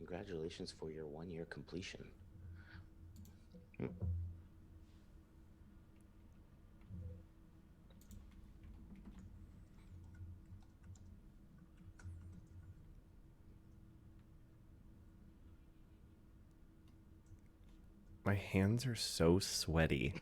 Congratulations for your 1 year completion. Hmm. My hands are so sweaty.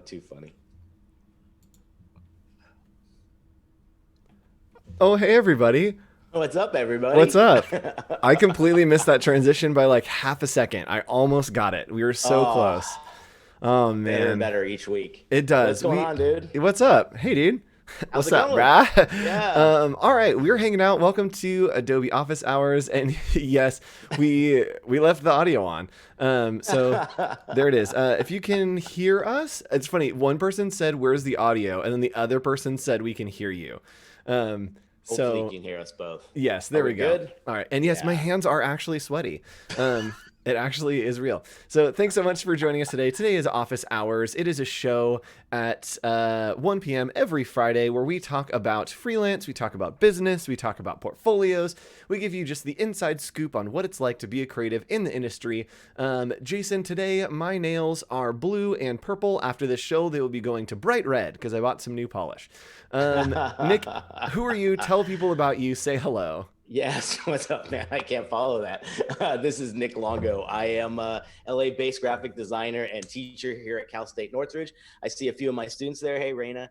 Too funny. Oh, hey, everybody. What's up, What's everybody? up? I completely missed that transition by like half a second. I almost got it. We were so Oh, close. Oh, better and man. better each week. It What's does. going on, dude? What's up? Hey, dude. How's What's it up, going? brah? Yeah. All right, we're hanging out. Welcome to Adobe Office Hours, and yes, we left the audio on. So there it is. If you can hear us, it's funny. One person said, "Where's the audio?" and then the other person said, "We can hear you." Um, Hopefully, you so can hear us both. yes, Are there we we go. good? All right. And yes, my Yeah. hands are actually sweaty. It actually is real. So thanks so much for joining us today. Today is Office Hours. It is a show at 1 p.m. every Friday where we talk about freelance, we talk about business, we talk about portfolios. We give you just the inside scoop on what it's like to be a creative in the industry. Jason, today my nails are blue and purple. After this show, they will be going to bright red because I bought some new polish. Nick, who are you? Tell people about you. Say hello. Yes. What's up, man? I can't follow that. This is Nick Longo. I am a LA-based graphic designer and teacher here at Cal State Northridge. I see a few of my students there. Hey, Raina.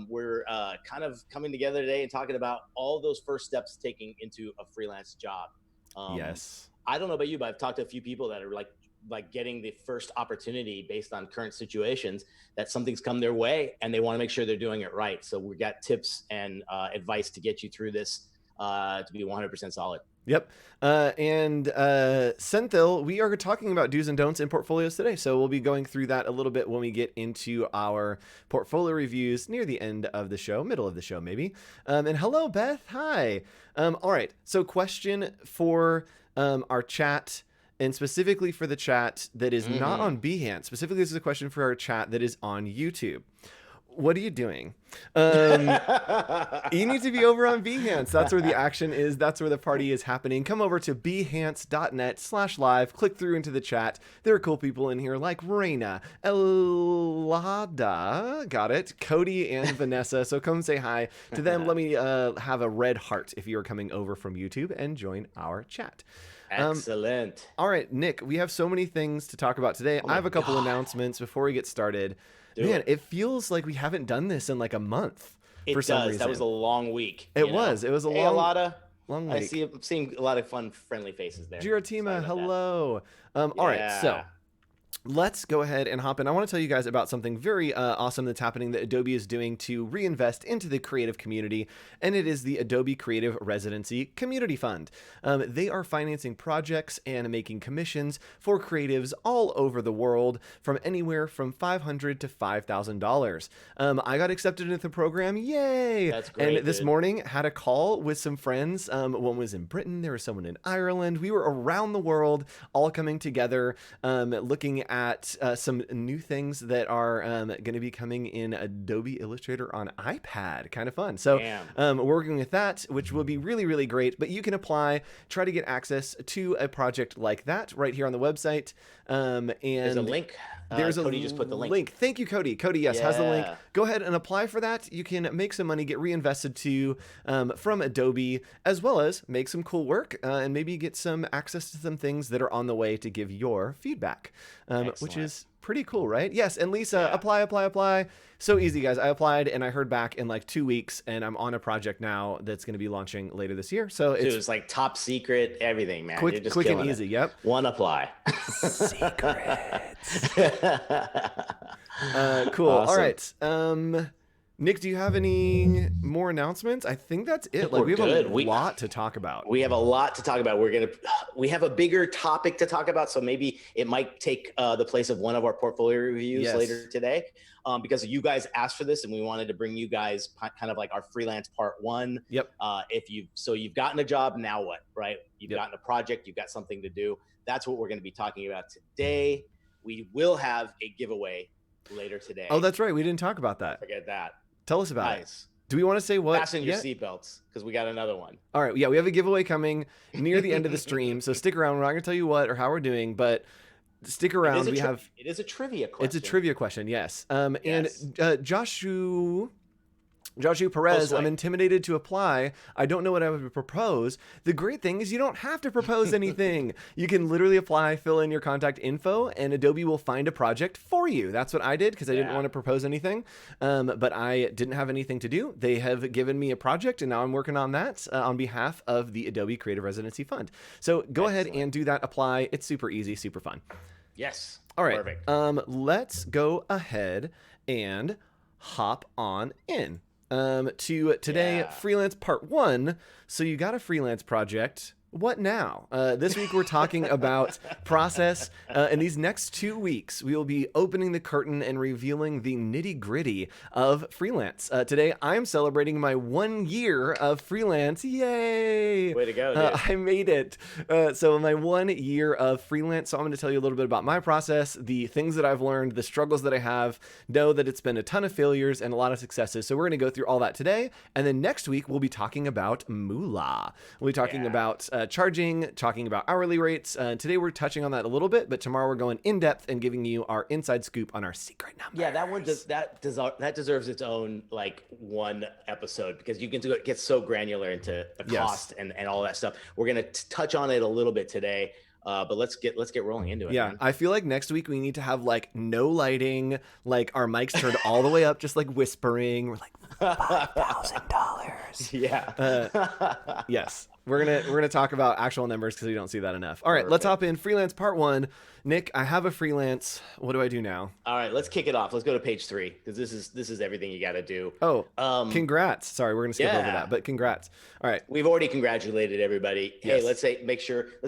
We're kind of coming together today and talking about all those first steps taking into a freelance job. Um, Yes. I don't know about you, but I've talked to a few people that are like getting the first opportunity based on current situations, that something's come their way and they want to make sure they're doing it right. So we got tips and advice to get you through this to be 100% solid. Yep. And Senthil, we are talking about do's and don'ts in portfolios today. So we'll be going through that a little bit when we get into our portfolio reviews near the end of the show, middle of the show, maybe. And hello, Beth. Hi. All right. So, question for our chat. And specifically for the chat that is not Mm-hmm. on Behance, specifically, this is a question for our chat that is on YouTube. What are you doing? You need to be over on Behance. That's where the action is. That's where the party is happening. Come over to behance.net/live. Click through into the chat. There are cool people in here like Reina, Elada, got it, Cody, and Vanessa. So come say hi to them. Let me have a red heart if you are coming over from YouTube and join our chat. Excellent. All right, Nick, we have so many things to talk about today. Oh I my have a couple God. announcements before we get started. Do Man, it. it feels like we haven't done this in like a month for It some does. That was a reason. long week, It was. It was a Hey, a long, lot of, long I week. see, I'm seeing a lot of fun, friendly faces there. Sorry Giratima, about that. hello. All right, so Yeah. let's go ahead and hop in. I want to tell you guys about something very awesome that's happening that Adobe is doing to reinvest into the creative community, and it is the Adobe Creative Residency Community Fund. They are financing projects and making commissions for creatives all over the world, from anywhere from $500 to $5,000. I got accepted into the program, yay! That's And great, this dude. morning had a call with some friends. One was in Britain, there was someone in Ireland. We were around the world, all coming together, looking at some new things that are going to be coming in Adobe Illustrator on iPad. Kind of fun. So Damn. we're working with that, which will be really, really great. But you can apply, try to get access to a project like that right here on the website. There's a And link. there's a Cody just put the link. link. Thank you, Cody. Cody, yes, has the link. Yeah. Go ahead and apply for that. You can make some money, get reinvested to from Adobe, as well as make some cool work and maybe get some access to some things that are on the way to give your feedback, which Excellent. is pretty cool, right? Yes. And Lisa, Yeah. apply. So easy, guys. I applied and I heard back in like 2 weeks, and I'm on a project now that's going to be launching later this year. So Dude, it's it's like top secret, everything, man. You're just quick and killing it. easy. Yep. One apply. Secrets. Cool. All Awesome. right. Nick, do you have any more announcements? I think that's I it. think Like we're we have good. a lot to talk about. We have a lot to talk about. We have a bigger topic to talk about, so maybe it might take the place of one of our portfolio reviews Yes. later today, because you guys asked for this, and we wanted to bring you guys kind of like our freelance part one. Yep. If you've gotten a job, now what, right? You've Yep. gotten a project, you've got something to do. That's what we're going to be talking about today. we will have a giveaway later today. Oh, that's right. We didn't talk about that. Don't forget that. Tell us about it. Guys, Do we want to say what? fasten your seatbelts because we got another one. All right. Yeah, we have a giveaway coming near the end of the stream. So stick around. We're not going to tell you what or how we're doing, but stick around. It is a trivia question. It's a trivia question, yes. Yes. And Joshua Perez, I'm intimidated to apply. I don't know what I would propose. The great thing is you don't have to propose anything. You can literally apply, fill in your contact info, and Adobe will find a project for you. That's what I did because I didn't want to propose anything, but I didn't have anything to do. They have given me a project, and now I'm working on that on behalf of the Adobe Creative Residency Fund. So go ahead and do that. Apply. It's super easy, super fun. Yes. All right. Perfect. Let's go ahead and hop on in. To today, freelance part 1. So you got a freelance project. What now? This week we're talking about process. In these next 2 weeks, we will be opening the curtain and revealing the nitty gritty of freelance. Today, I'm celebrating my 1 year of freelance. Yay! Way to go, dude. I made it. So my 1 year of freelance. So I'm going to tell you a little bit about my process, the things that I've learned, the struggles that I have. Know that it's been a ton of failures and a lot of successes. So we're going to go through all that today. And then next week, we'll be talking about moolah. We'll be talking about charging, talking about hourly rates. Today we're touching on that a little bit, but tomorrow we're going in depth and giving you our inside scoop on our secret numbers. Yeah, that deserves its own like one episode because you can get so granular into the cost and all that stuff. We're gonna touch on it a little bit today. But let's get rolling into it. Yeah, man. I feel like next week we need to have like no lighting, like our mics turned all the way up, just like whispering. We're like $5,000. Yeah. Yes. We're gonna talk about actual numbers because we don't see that enough. All right, let's hop in. Freelance part 1. Nick, I have a freelance. What do I do now? All right, let's kick it off. Let's go to page 3 because this is everything you got to do. Oh, congrats. Sorry, we're gonna skip over that, but congrats. All right, we've already congratulated everybody. Hey, Yes.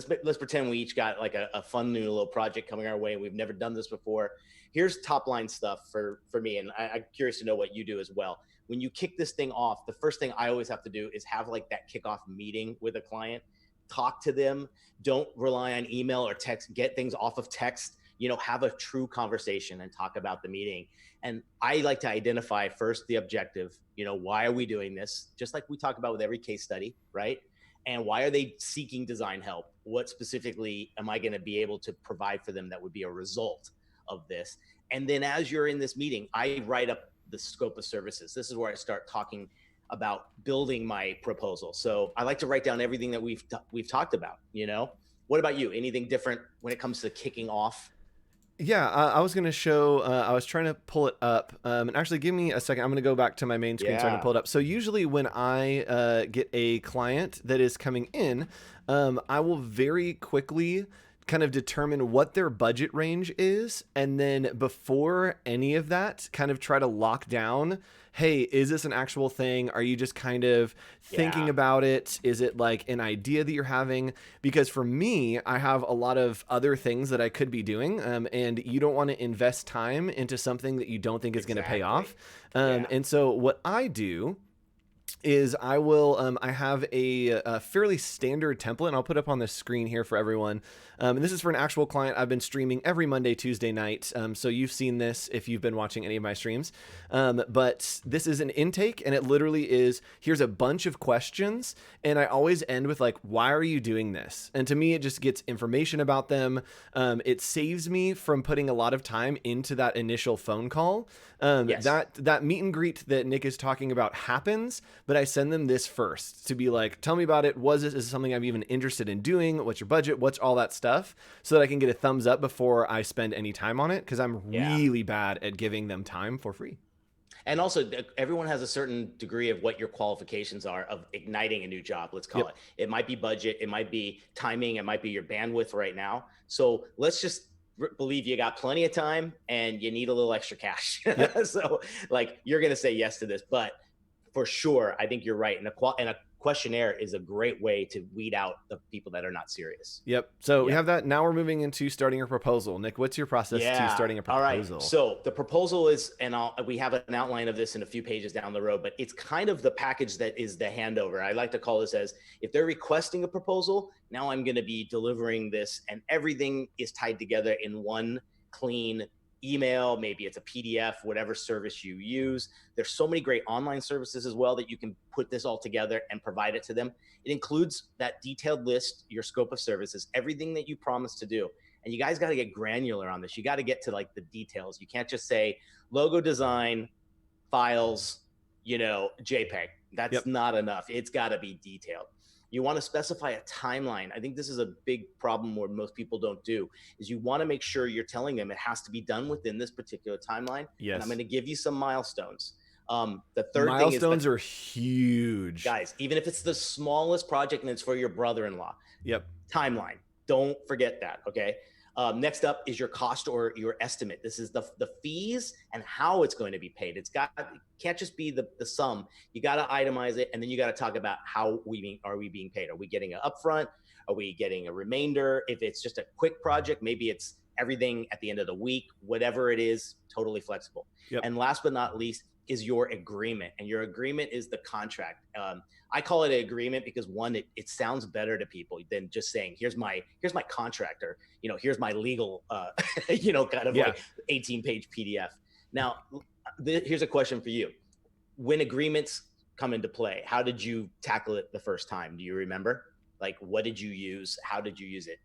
let's pretend we each got like a fun new little project coming our way. We've never done this before. Here's top line stuff for me, and I'm curious to know what you do as well. When you kick this thing off, the first thing I always have to do is have like that kickoff meeting with a client, talk to them. Don't rely on email or text, get things off of text, have a true conversation and talk about the meeting. And I like to identify first the objective, why are we doing this? Just like we talk about with every case study, right? And why are they seeking design help? What specifically am I going to be able to provide for them that would be a result of this? And then as you're in this meeting, I write up the scope of services. This is where I start talking about building my proposal. So I like to write down everything that we've talked about. What about you? Anything different when it comes to kicking off? Yeah, I was going to show, I was trying to pull it up, and actually give me a second. I'm going to go back to my main screen so I can pull it up. So usually when I get a client that is coming in, I will very quickly kind of determine what their budget range is. And then before any of that, kind of try to lock down, hey, is this an actual thing? Are you just kind of thinking about it? Is it like an idea that you're having? Because for me, I have a lot of other things that I could be doing. And you don't want to invest time into something that you don't think is going to pay off. And so what I do is I will, I have a fairly standard template, and I'll put up on the screen here for everyone. And this is for an actual client. I've been streaming every Monday, Tuesday night. So you've seen this if you've been watching any of my streams. But this is an intake, and it literally is, here's a bunch of questions. And I always end with like, why are you doing this? And to me, it just gets information about them. It saves me from putting a lot of time into that initial phone call. That meet and greet that Nick is talking about happens, but I send them this first to be like, tell me about it. Is this something I'm even interested in doing? What's your budget? What's all that stuff? So that I can get a thumbs up before I spend any time on it. Cause I'm really bad at giving them time for free. And also everyone has a certain degree of what your qualifications are of igniting a new job. Let's call it. It might be budget. It might be timing. It might be your bandwidth right now. So let's just believe you got plenty of time and you need a little extra cash. So like, you're going to say yes to this, but for sure, I think you're right. And a questionnaire is a great way to weed out the people that are not serious. Yep. So we have that. Now we're moving into starting a proposal. Nick, what's your process to starting a proposal? All right. So the proposal is, and we have an outline of this in a few pages down the road, but it's kind of the package that is the handover. I like to call this as, if they're requesting a proposal, now I'm going to be delivering this, and everything is tied together in one clean email, maybe it's a PDF, whatever service you use. There's so many great online services as well that you can put this all together and provide it to them. It includes that detailed list, your scope of services, everything that you promised to do. And you guys got to get granular on this. You got to get to like the details. You can't just say logo design, files, JPEG. That's not enough. It's got to be detailed. You want to specify a timeline. I think this is a big problem where most people don't do, is you want to make sure you're telling them it has to be done within this particular timeline. Yes. And I'm going to give you some milestones. The third milestones thing is are huge, guys. Even if it's the smallest project and it's for your brother-in-law. Yep. Timeline. Don't forget that. Okay. Next up is your cost or your estimate. This is the fees and how it's going to be paid. It can't just be the sum. You got to itemize it, and then you got to talk about how are we being paid? Are we getting an upfront? Are we getting a remainder? If it's just a quick project, maybe it's everything at the end of the week. Whatever it is, totally flexible. Yep. And last but not least is your agreement, and your agreement is the contract. I call it an agreement because one, it sounds better to people than just saying, here's my contract, or, here's my legal, kind of like 18-page PDF. Now, here's a question for you. When agreements come into play, how did you tackle it the first time? Do you remember? Like, what did you use? How did you use it?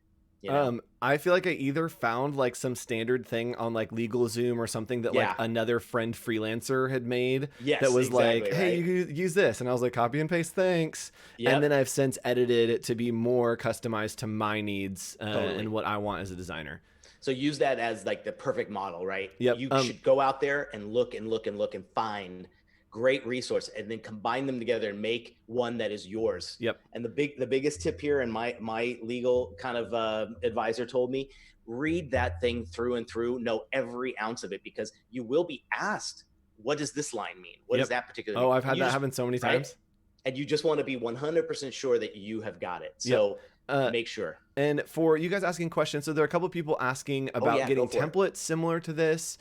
I feel like I either found like some standard thing on like LegalZoom or something that like another friend freelancer had made that was exactly, like, hey, you use this. And I was like, copy and paste, thanks. Yep. And then I've since edited it to be more customized to my needs and what I want as a designer. So use that as like the perfect model, right? Yep. You should go out there and look and find great resource, and then combine them together and make one that is yours. Yep. And the biggest tip here, and my legal kind of advisor told me, read that thing through and through, know every ounce of it, because you will be asked, what does this line mean? What does that particular mean? I've had that happen so many times. Right? And you just want to be 100% sure that you have got it. So make sure. And for you guys asking questions, so there are a couple of people asking about getting templates similar to this.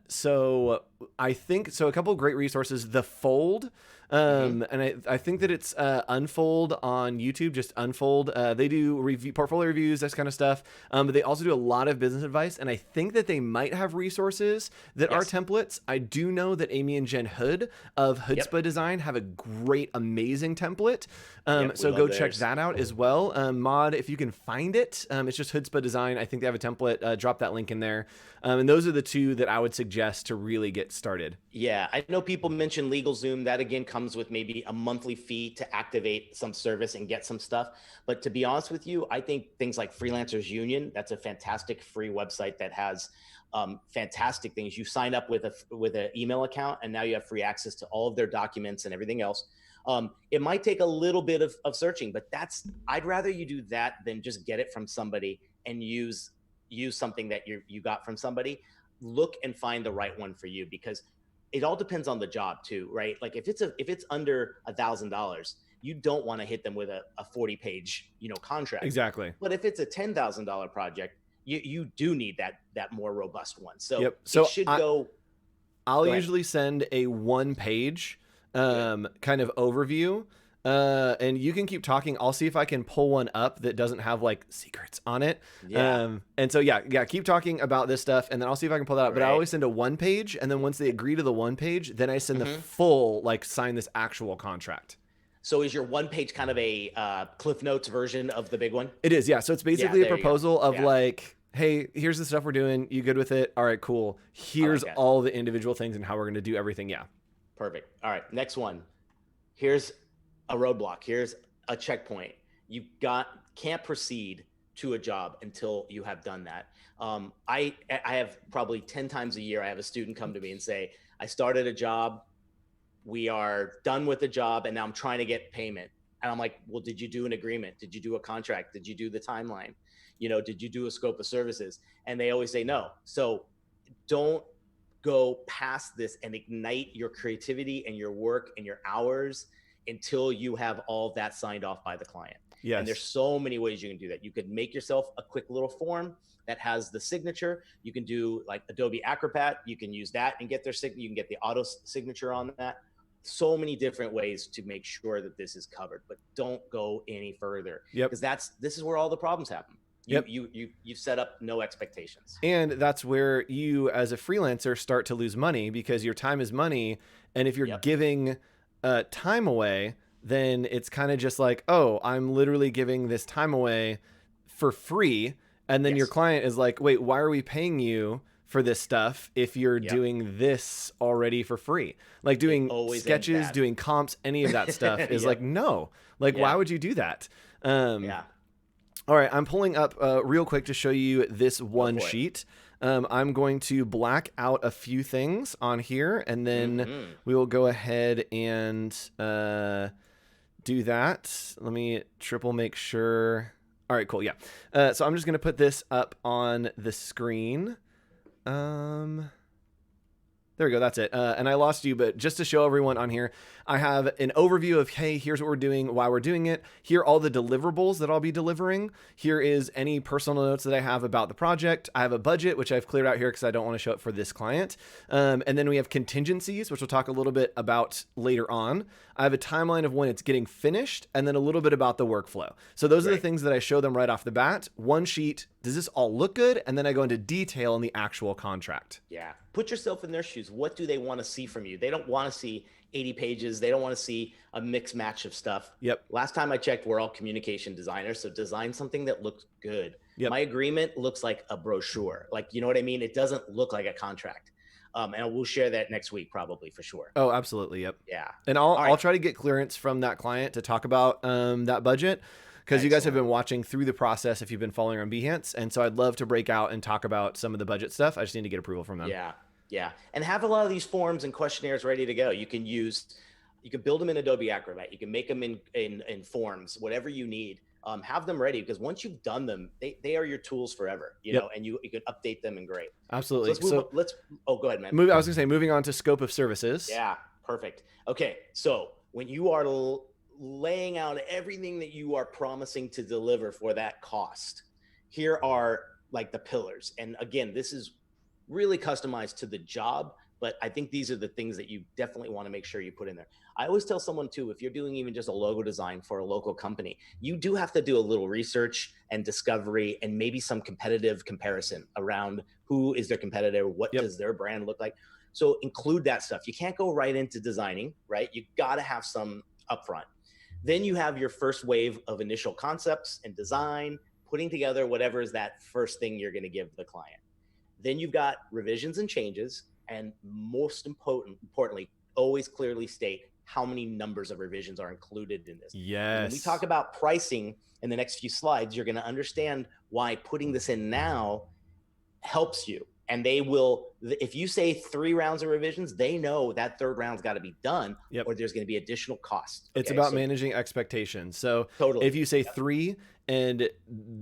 So I think, a couple of great resources, The Fold, and I think that it's Unfold on YouTube, just Unfold. They do portfolio reviews, that kind of stuff. But they also do a lot of business advice. And I think that they might have resources that are templates. I do know that Amy and Jen Hood of Hoodspa Design have a great, amazing template. So go check that out as well. Mod, if you can find it, it's just Hoodspa Design. I think they have a template. Drop that link in there. And those are the two that I would suggest to really get started. Yeah, I know people mention LegalZoom. That again comes with maybe a monthly fee to activate some service and get some stuff. But to be honest with you, I think things like Freelancers Union, that's a fantastic free website that has fantastic things. You sign up with an email account, and now you have free access to all of their documents and everything else. It might take a little bit of searching, but I'd rather you do that than just get it from somebody and use something that you got from somebody. Look and find the right one for you, because it all depends on the job too, right? Like if it's under $1,000, you don't want to hit them with a 40-page, contract. Exactly. But if it's a $10,000 project, you do need that more robust one. So it should go. I'll usually send a 1-page kind of overview. And you can keep talking. I'll see if I can pull one up that doesn't have like secrets on it. And so keep talking about this stuff, and then I'll see if I can pull that up. But I always send a 1-page, and then once they agree to the 1-page, then I send the full, like, sign this actual contract. So is your 1-page kind of a Cliff Notes version of the big one? It is, yeah. So it's basically a proposal of like, hey, here's the stuff we're doing. You good with it? All right, cool. Here's all the individual things and how we're going to do everything. Yeah. Perfect. All right, next one. Here's a roadblock. Here's a checkpoint. You can't proceed to a job until you have done that. I have probably 10 times a year, I have a student come to me and say, I started a job, we are done with the job, and now I'm trying to get payment. And I'm like, well, did you do an agreement? Did you do a contract? Did you do the timeline? Did you do a scope of services? And they always say no. So don't go past this and ignite your creativity and your work and your hours until you have all of that signed off by the client. Yes. And there's so many ways you can do that. You could make yourself a quick little form that has the signature. You can do like Adobe Acrobat. You can use that and get their signature. You can get the auto signature on that. So many different ways to make sure that this is covered, but don't go any further. Because this is where all the problems happen. Yep. You've set up no expectations. And that's where you as a freelancer start to lose money, because your time is money. And if you're Yep. giving time away, then it's kind of just like, oh, I'm literally giving this time away for free. And then your Yes. client is like, wait, why are we paying you for this stuff if you're Yep. doing this already for free? Like It doing always ends sketches, bad. doing comps, any of that stuff is Yep. like, no, like, why Yeah. would you do that? Yeah. All right, I'm pulling up real quick to show you this Go one for it. sheet. I'm going to black out a few things on here, and then we will go ahead and do that. Let me triple make sure. All right, cool. Yeah. So I'm just going to put this up on the screen. There we go. That's it. And I lost you, but just to show everyone on here, I have an overview of, hey, here's what we're doing, why we're doing it. Here are all the deliverables that I'll be delivering. Here is any personal notes that I have about the project. I have a budget, which I've cleared out here because I don't want to show it for this client. And then we have contingencies, which we'll talk a little bit about later on. I have a timeline of when it's getting finished, and then a little bit about the workflow. So those are the things that I show them right off the bat. One sheet, does this all look good? And then I go into detail in the actual contract. Yeah. Put yourself in their shoes. What do they want to see from you? They don't want to see 80 pages. They don't want to see a mix match of stuff. Yep. Last time I checked, we're all communication designers. So design something that looks good. Yep. My agreement looks like a brochure. Like, you know what I mean? It doesn't look like a contract. And we'll share that next week, probably, for sure. Oh, absolutely. Yep. Yeah. And I'll try to get clearance from that client to talk about that budget, because you guys have been watching through the process if you've been following on Behance. And so I'd love to break out and talk about some of the budget stuff. I just need to get approval from them. Yeah. Yeah. And have a lot of these forms and questionnaires ready to go. You can build them in Adobe Acrobat. You can make them in forms, whatever you need. Have them ready, because once you've done them, they are your tools forever, you know, and you can update them, and great. Absolutely. So go ahead, man. I was gonna say, moving on to scope of services. Yeah, perfect. Okay. So when you are laying out everything that you are promising to deliver for that cost, here are like the pillars. And again, this is really customized to the job, but I think these are the things that you definitely want to make sure you put in there. I always tell someone too, if you're doing even just a logo design for a local company, you do have to do a little research and discovery and maybe some competitive comparison around who is their competitor, what does their brand look like. So include that stuff. You can't go right into designing, right? You got to have some upfront. Then you have your first wave of initial concepts and design, putting together whatever is that first thing you're going to give the client. Then you've got revisions and changes, and most importantly, always clearly state how many numbers of revisions are included in this. Yes. When we talk about pricing in the next few slides, you're going to understand why putting this in now helps you. And they will, if you say 3 rounds of revisions, they know that third round's got to be done, or there's going to be additional cost. It's about managing expectations. So totally. If you say 3, and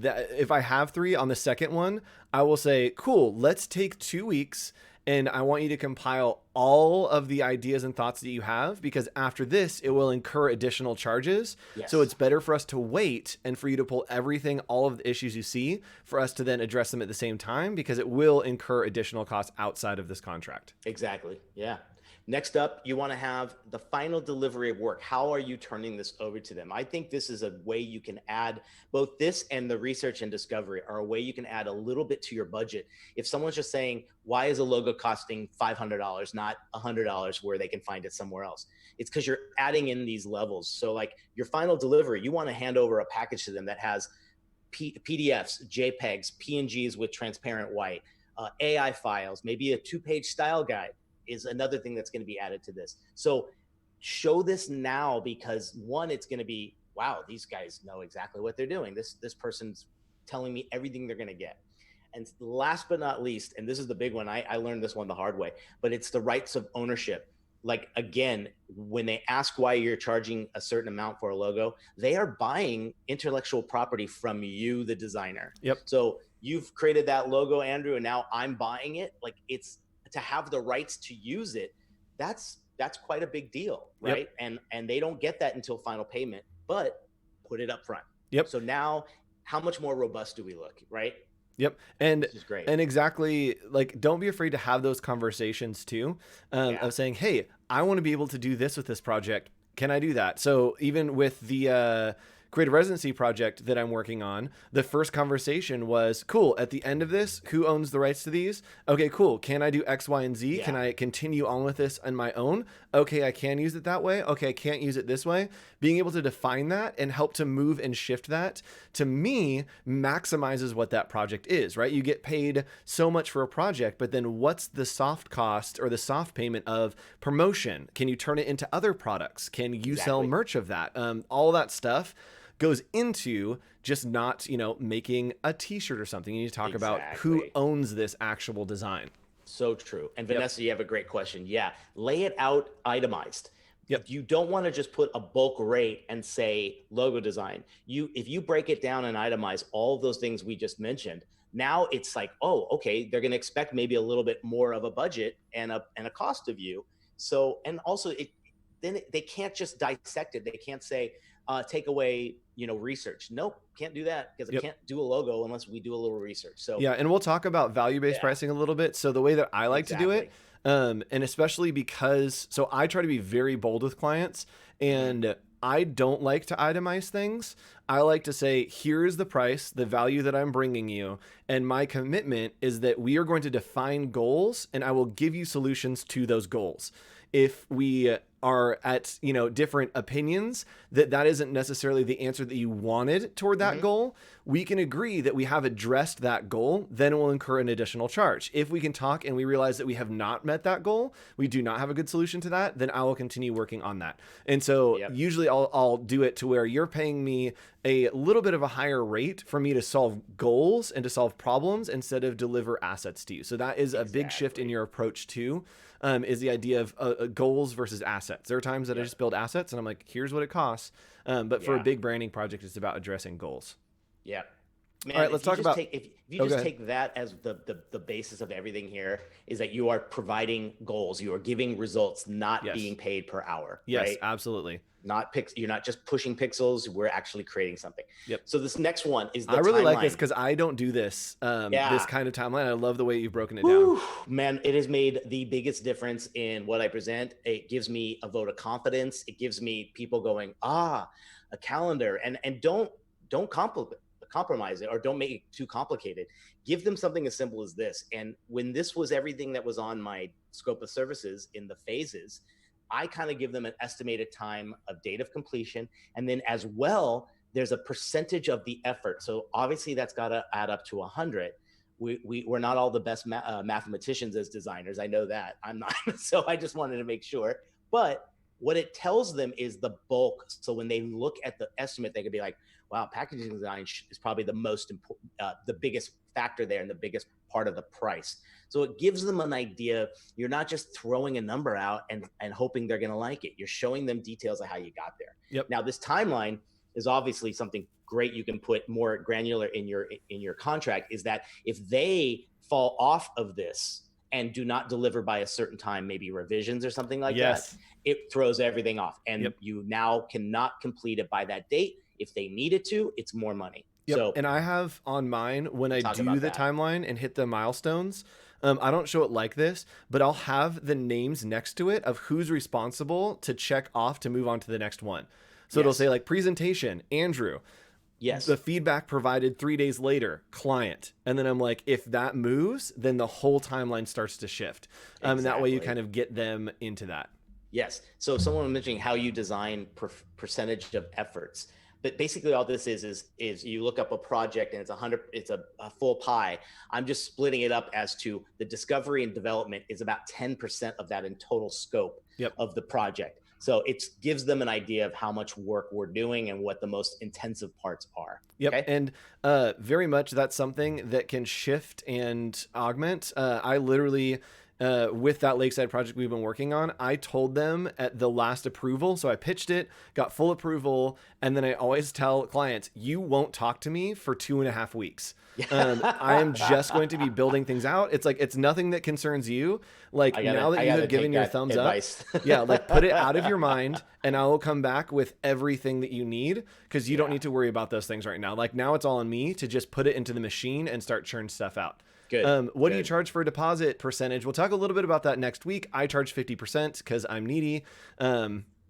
if I have 3 on the second one, I will say, cool, let's take 2 weeks, and I want you to compile all of the ideas and thoughts that you have, because after this, it will incur additional charges. Yes. So it's better for us to wait and for you to pull everything, all of the issues you see, for us to then address them at the same time, because it will incur additional costs outside of this contract. Exactly. Yeah. Next up, you want to have the final delivery of work. How are you turning this over to them? I think this is a way you can add, both this and the research and discovery are a way you can add a little bit to your budget. If someone's just saying, why is a logo costing $500, not $100 where they can find it somewhere else? It's because you're adding in these levels. So like your final delivery, you want to hand over a package to them that has PDFs, JPEGs, PNGs with transparent white, AI files, maybe a 2-page style guide is another thing that's going to be added to this. So show this now, because one, it's going to be, wow, these guys know exactly what they're doing. This person's telling me everything they're going to get. And last but not least, and this is the big one, I learned this one the hard way, but it's the rights of ownership. Like, again, when they ask why you're charging a certain amount for a logo, they are buying intellectual property from you, the designer. Yep. So you've created that logo, Andrew, and now I'm buying it. Like, it's to have the rights to use it. That's quite a big deal, right? Yep. And they don't get that until final payment, but put it up front. Yep. So now, how much more robust do we look, right? Yep. And this is great. And exactly, like, don't be afraid to have those conversations too, of saying, hey, I want to be able to do this with this project. Can I do that? So even with the creative residency project that I'm working on, the first conversation was, cool, at the end of this, who owns the rights to these? Okay, cool. Can I do X, Y, and Z? Yeah. Can I continue on with this on my own? Okay, I can use it that way. Okay, I can't use it this way. Being able to define that and help to move and shift that, to me, maximizes what that project is, right? You get paid so much for a project, but then what's the soft cost or the soft payment of promotion? Can you turn it into other products? Can you sell merch of that? All that stuff goes into just not, making a t-shirt or something. You need to talk about who owns this actual design. So true. And Vanessa, you have a great question. Yeah. Lay it out itemized. Yep. You don't want to just put a bulk rate and say logo design. If you break it down and itemize all of those things we just mentioned, now it's like, oh, okay, they're going to expect maybe a little bit more of a budget and a cost of you. So, and also they can't just dissect it. They can't say, take away, research. Nope, can't do that because I can't do a logo unless we do a little research. So yeah, and we'll talk about value-based pricing a little bit. So the way that I like to do it, and especially because, so I try to be very bold with clients, and I don't like to itemize things. I like to say, here's the price, the value that I'm bringing you. And my commitment is that we are going to define goals, and I will give you solutions to those goals. If we are at, different opinions, that isn't necessarily the answer that you wanted toward that goal, we can agree that we have addressed that goal, then it will incur an additional charge. If we can talk and we realize that we have not met that goal, we do not have a good solution to that, then I will continue working on that. And so usually I'll do it to where you're paying me a little bit of a higher rate for me to solve goals and to solve problems instead of deliver assets to you. So that is a big shift in your approach too. Is the idea of goals versus assets. There are times that I just build assets and I'm like, here's what it costs. But for a big branding project, it's about addressing goals. Yeah. Man, all right, let's talk about, if you just take that as the basis of everything here, is that you are providing goals, you are giving results, not being paid per hour. Yes, right? Absolutely. You're not just pushing pixels, we're actually creating something. Yep. So this next one is the I really timeline. like this because I don't do this, this kind of timeline. I love the way you've broken it down. Man, it has made the biggest difference in what I present. It gives me a vote of confidence. It gives me people going, a calendar, and don't compromise it or don't make it too complicated. Give them something as simple as this. And when this was everything that was on my scope of services in the phases, I kind of give them an estimated time of date of completion. And then as well, there's a percentage of the effort. So obviously that's got to add up to 100. We're not all the best mathematicians as designers. I know that. I'm not. So I just wanted to make sure. But what it tells them is the bulk. So when they look at the estimate, they could be like, wow, packaging design is probably the most important, the biggest factor there and the biggest part of the price. So it gives them an idea. You're not just throwing a number out and hoping they're going to like it. You're showing them details of how you got there. Yep. Now, this timeline is obviously something great you can put more granular in your contract, is that if they fall off of this and do not deliver by a certain time, maybe revisions or something like that, it throws everything off. And you now cannot complete it by that date. If they need it to, it's more money. Yep. So, and I have on mine, when I do the timeline and hit the milestones, I don't show it like this, but I'll have the names next to it of who's responsible to check off to move on to the next one. So it'll say like presentation, Andrew. Yes. The feedback provided 3 days later, client. And then I'm like, if that moves, then the whole timeline starts to shift. And that way you kind of get them into that. Yes. So someone was mentioning how you design percentage of efforts. But basically all this is you look up a project and it's a full pie. I'm just splitting it up as to the discovery and development is about 10% of that in total scope of the project. So it gives them an idea of how much work we're doing and what the most intensive parts are. Yep. Okay? And very much that's something that can shift and augment. I literally, with that Lakeside project we've been working on, I told them at the last approval. So I pitched it, got full approval. And then I always tell clients, you won't talk to me for 2.5 weeks. I am just going to be building things out. It's like, it's nothing that concerns you. Like now that you have given your thumbs up, like put it out of your mind and I will come back with everything that you need. Cause you don't need to worry about those things right now. Like now it's all on me to just put it into the machine and start churn stuff out. Good. What do you charge for a deposit percentage? We'll talk a little bit about that next week. I charge 50% because I'm needy.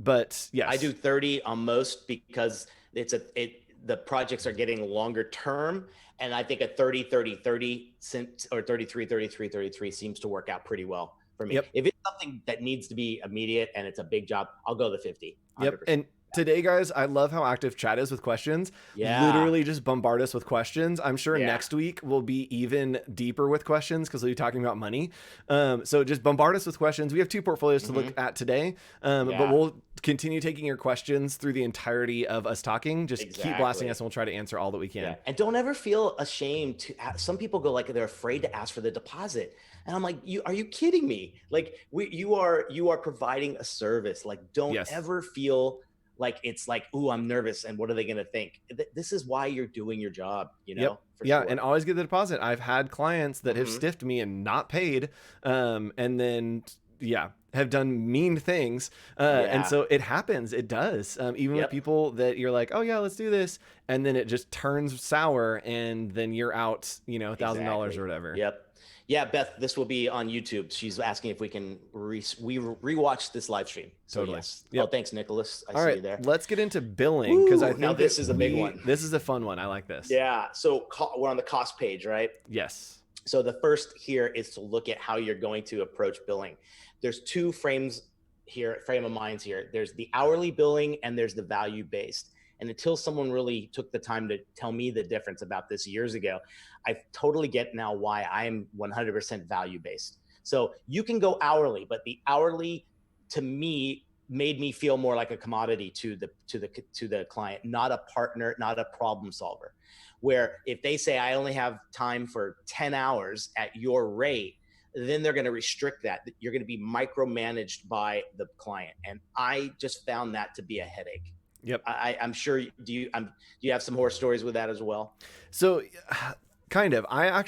But yes, I do 30 on most because the projects are getting longer term. And I think a 30, 30, 30 or 33, 33, 33 seems to work out pretty well for me. Yep. If it's something that needs to be immediate and it's a big job, I'll go the 50, Yep. 100%. And today, guys, I love how active chat is with questions. Yeah. Literally just bombard us with questions. I'm sure Yeah. next week we'll be even deeper with questions because we'll be talking about money. So just bombard us with questions. We have 2 portfolios to look at today, but Yeah. we'll continue taking your questions through the entirety of us talking. Just keep blasting Exactly. us and we'll try to answer all that we can. Yeah. And don't ever feel ashamed to some people go like they're afraid to ask for the deposit. And I'm like, are you kidding me? Like you are providing a service. Like don't Yes. ever feel like it's like, ooh, I'm nervous and what are they going to think? This is why you're doing your job, you know? Yep. For Yeah, sure. and always get the deposit. I've had clients that have stiffed me and not paid, and then have done mean things. And so it happens. It does. Even with people that you're like, oh yeah, let's do this. And then it just turns sour and then you're out, $1,000 or whatever. Yep. Yeah, Beth, this will be on YouTube. She's asking if we can rewatch this live stream. So Totally. Yes. Yep. Oh, thanks, Nicholas. I see you there. Let's get into billing because I think now this is a big one. This is a fun one. I like this. Yeah. So we're on the cost page, right? Yes. So the first here is to look at how you're going to approach billing. There's 2 frame of minds here. There's the hourly billing and there's the value-based. And until someone really took the time to tell me the difference about this years ago, I totally get now why I'm 100% value-based. So you can go hourly, but the hourly to me made me feel more like a commodity to the client, not a partner, not a problem solver. Where if they say I only have time for 10 hours at your rate, then they're going to restrict that. You're going to be micromanaged by the client. And I just found that to be a headache. Yep. I'm sure. Do you have some horror stories with that as well? So kind of. I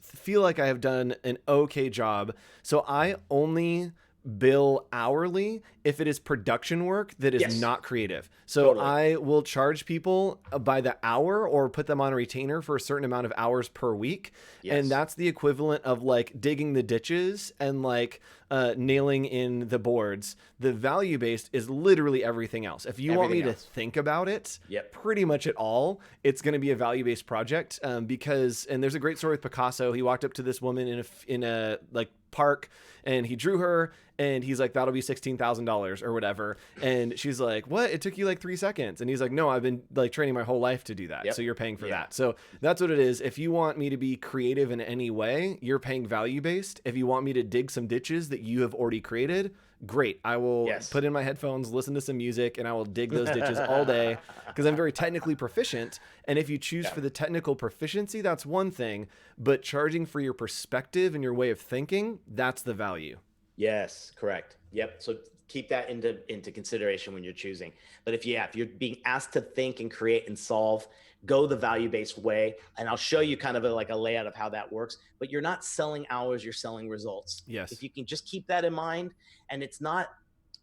feel like I have done an okay job. So I only bill hourly if it is production work that is not creative. So I will charge people by the hour or put them on a retainer for a certain amount of hours per week. And that's the equivalent of like digging the ditches and like nailing in the boards. The value-based is literally everything else. If you want me to think about it, pretty much at all, it's going to be a value-based project because, and there's a great story with Picasso. He walked up to this woman in a like park and he drew her and he's like, that'll be $16,000 or whatever. And she's like, what? It took you like 3 seconds. And he's like, no, I've been like training my whole life to do that. So you're paying for that. So that's what it is. If you want me to be creative in any way, you're paying value-based. If you want me to dig some ditches that you have already created, great. I will put in my headphones, listen to some music, and I will dig those ditches all day because I'm very technically proficient. And if you choose for the technical proficiency, that's one thing, but charging for your perspective and your way of thinking, that's the value. Yes, correct. Yep. So keep that into consideration when you're choosing. But if you're being asked to think and create and solve, go the value-based way. And I'll show you kind of like a layout of how that works, but you're not selling hours, you're selling results. Yes. If you can just keep that in mind. And it's not,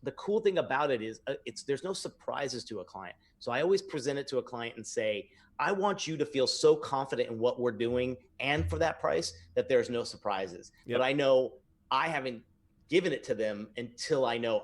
the cool thing about it is there's no surprises to a client. So I always present it to a client and say, I want you to feel so confident in what we're doing and for that price that there's no surprises. But I know I haven't given it to them until I know